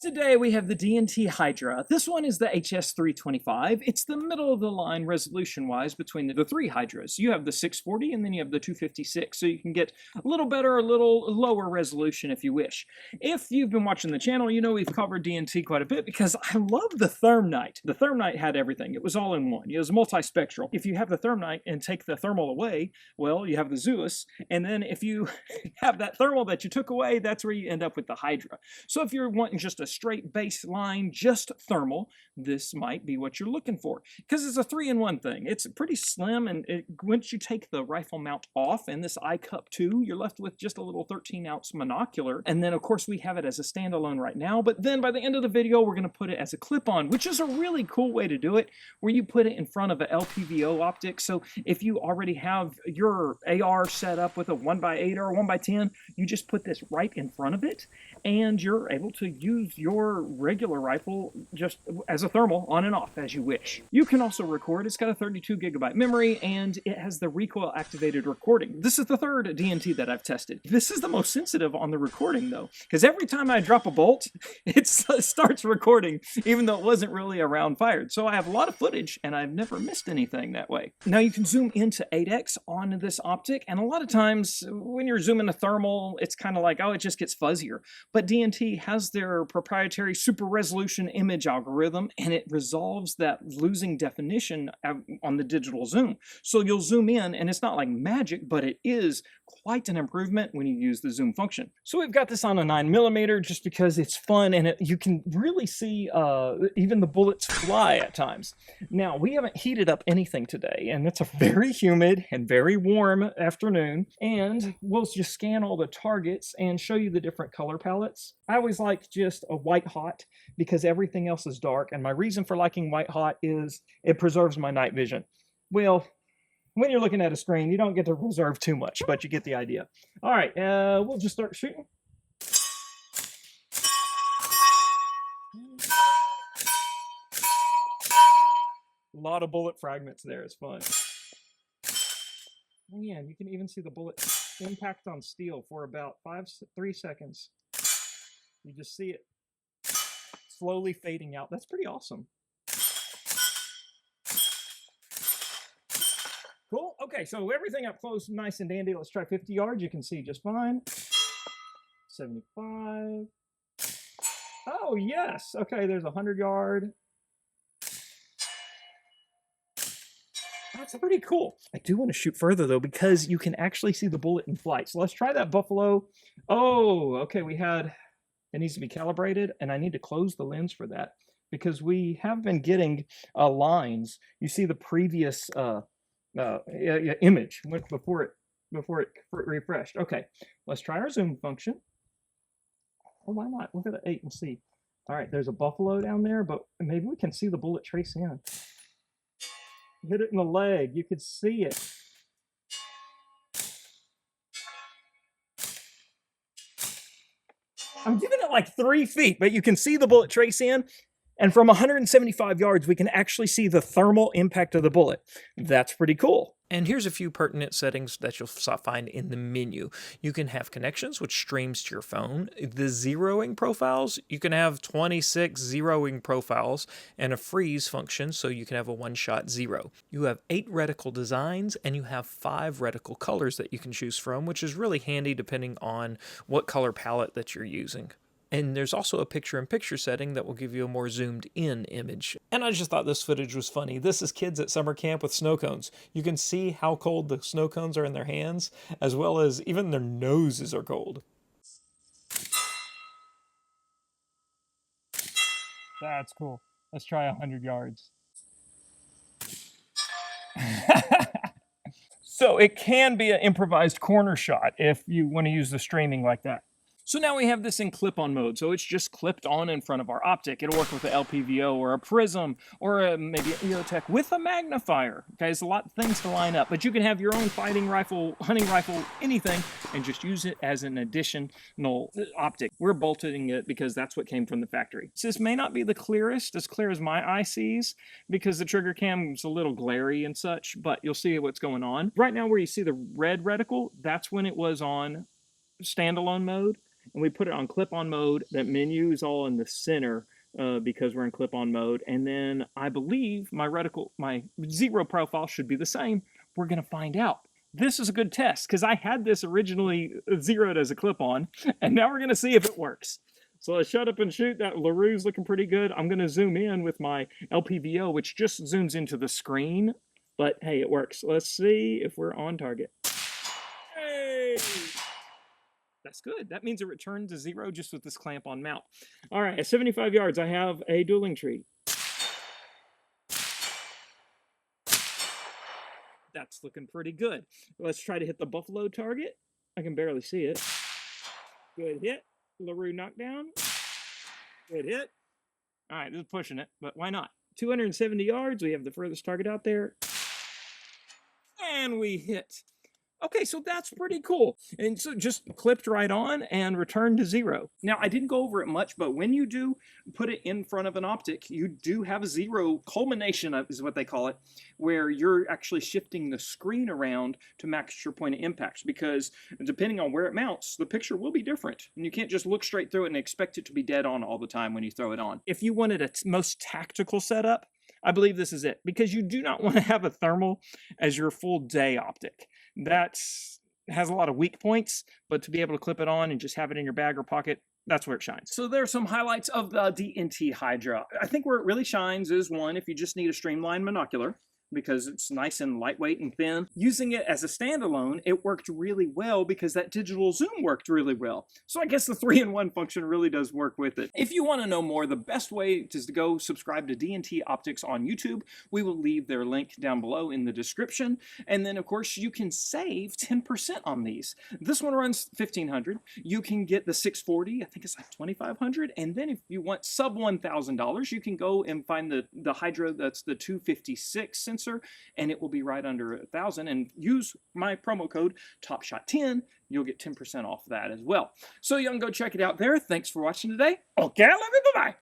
Today we have the DNT Hydra. This one is the HS325. It's the middle of the line resolution-wise between the three Hydras. You have the 640 and then you have the 256, so you can get a little better, a little lower resolution if you wish. If you've been watching the channel, you know we've covered DNT quite a bit because I love the Thermite. The Thermite had everything. It was all in one. It was multispectral. If you have the Thermite and take the thermal away, well, you have the Zeus, and then if you have that thermal that you took away, that's where you end up with the Hydra. So if you're wanting just a straight baseline, just thermal, this might be what you're looking for. Because it's a 3-in-1 thing. It's pretty slim, and once you take the rifle mount off and this eye cup too, you're left with just a little 13-ounce monocular. And then, of course, we have it as a standalone right now. But then by the end of the video, we're going to put it as a clip-on, which is a really cool way to do it, where you put it in front of an LPVO optic. So if you already have your AR set up with a 1x8 or a 1x10, you just put this right in front of it, and you're able to use your regular rifle just as a thermal on and off as you wish. You can also record. It's got a 32GB memory, and it has the recoil activated recording. This is the third DNT that I've tested. This is the most sensitive on the recording though, because every time I drop a bolt, it starts recording even though it wasn't really a round fired. So I have a lot of footage and I've never missed anything that way. Now you can zoom into 8x on this optic, and a lot of times when you're zooming a thermal, it's kind of like, oh, it just gets fuzzier. But DNT has their proprietary super resolution image algorithm, and it resolves that losing definition on the digital zoom. So you'll zoom in, and it's not like magic, but it is quite an improvement when you use the zoom function. So we've got this on a 9mm just because it's fun, and you can really see even the bullets fly at times. Now, we haven't heated up anything today, and it's a very humid and very warm afternoon, and we'll just scan all the targets and show you the different color palettes. I always like just a white hot because everything else is dark, and my reason for liking white hot is it preserves my night vision. Well, when you're looking at a screen, you don't get to reserve too much, but you get the idea. All right, we'll just start shooting. A lot of bullet fragments there. It's fun. Man, you can even see the bullet impact on steel for about 3 seconds. You just see it slowly fading out. That's pretty awesome. Cool. Okay, so everything up close, nice and dandy. Let's try 50 yards. You can see just fine. 75. Oh, yes. Okay, there's 100 yard. That's pretty cool. I do want to shoot further, though, because you can actually see the bullet in flight. So let's try that buffalo. Oh, okay, it needs to be calibrated, and I need to close the lens for that because we have been getting lines. You see the previous image before it refreshed. Okay, let's try our zoom function. Oh, why not? Look at the 8 and see. All right, there's a buffalo down there, but maybe we can see the bullet trace in. Hit it in the leg. You could see it. I'm giving it like 3 feet, but you can see the bullet trace in. And from 175 yards, we can actually see the thermal impact of the bullet. That's pretty cool. And here's a few pertinent settings that you'll find in the menu. You can have connections, which streams to your phone. The zeroing profiles, you can have 26 zeroing profiles and a freeze function, so you can have a one-shot zero. You have 8 reticle designs, and you have 5 reticle colors that you can choose from, which is really handy depending on what color palette that you're using. And there's also a picture-in-picture setting that will give you a more zoomed-in image. And I just thought this footage was funny. This is kids at summer camp with snow cones. You can see how cold the snow cones are in their hands, as well as even their noses are cold. That's cool. Let's try 100 yards. So it can be an improvised corner shot if you want to use the streaming like that. So now we have this in clip-on mode, so it's just clipped on in front of our optic. It'll work with an LPVO or a prism or maybe an EOTech with a magnifier. Okay, there's a lot of things to line up, but you can have your own fighting rifle, hunting rifle, anything, and just use it as an additional optic. We're bolting it because that's what came from the factory. So this may not be the clearest, as clear as my eye sees, because the trigger cam is a little glary and such, but you'll see what's going on. Right now where you see the red reticle, that's when it was on standalone mode. and we put it on clip-on mode. That menu is all in the center because we're in clip-on mode. And then I believe my zero profile should be the same. We're going to find out. This is a good test because I had this originally zeroed as a clip-on, and now we're going to see if it works. So let's shut up and shoot. That LaRue's looking pretty good. I'm going to zoom in with my LPVO, which just zooms into the screen. But hey, it works. Let's see if we're on target. Hey! That's good. That means it returned to 0 just with this clamp on mount. All right, at 75 yards, I have a dueling tree. That's looking pretty good. Let's try to hit the buffalo target. I can barely see it. Good hit. LaRue knockdown. Good hit. All right, this is pushing it, but why not? 270 yards. We have the furthest target out there. And we hit. Okay, so that's pretty cool. And so just clipped right on and returned to 0. Now, I didn't go over it much, but when you do put it in front of an optic, you do have a 0 culmination, is what they call it, where you're actually shifting the screen around to match your point of impact, because depending on where it mounts, the picture will be different. And you can't just look straight through it and expect it to be dead on all the time when you throw it on. If you wanted a most tactical setup, I believe this is it, because you do not want to have a thermal as your full day optic. That has a lot of weak points, but to be able to clip it on and just have it in your bag or pocket, that's where it shines. So there are some highlights of the DNT Hydra. I think where it really shines is, one, if you just need a streamlined monocular, because it's nice and lightweight and thin. Using it as a standalone, it worked really well because that digital zoom worked really well. So I guess the 3-in-1 function really does work with it. If you want to know more, the best way is to go subscribe to DNT Optics on YouTube. We will leave their link down below in the description. And then, of course, you can save 10% on these. This one runs $1,500. You can get the 640, I think it's like $2,500. And then if you want sub $1,000, you can go and find the Hydra, that's the 256 sensor, and it will be right under 1,000. And use my promo code topshot10. You'll get 10% off that as well. So you can go check it out there. Thanks for watching today. Okay, I love you. Bye-bye.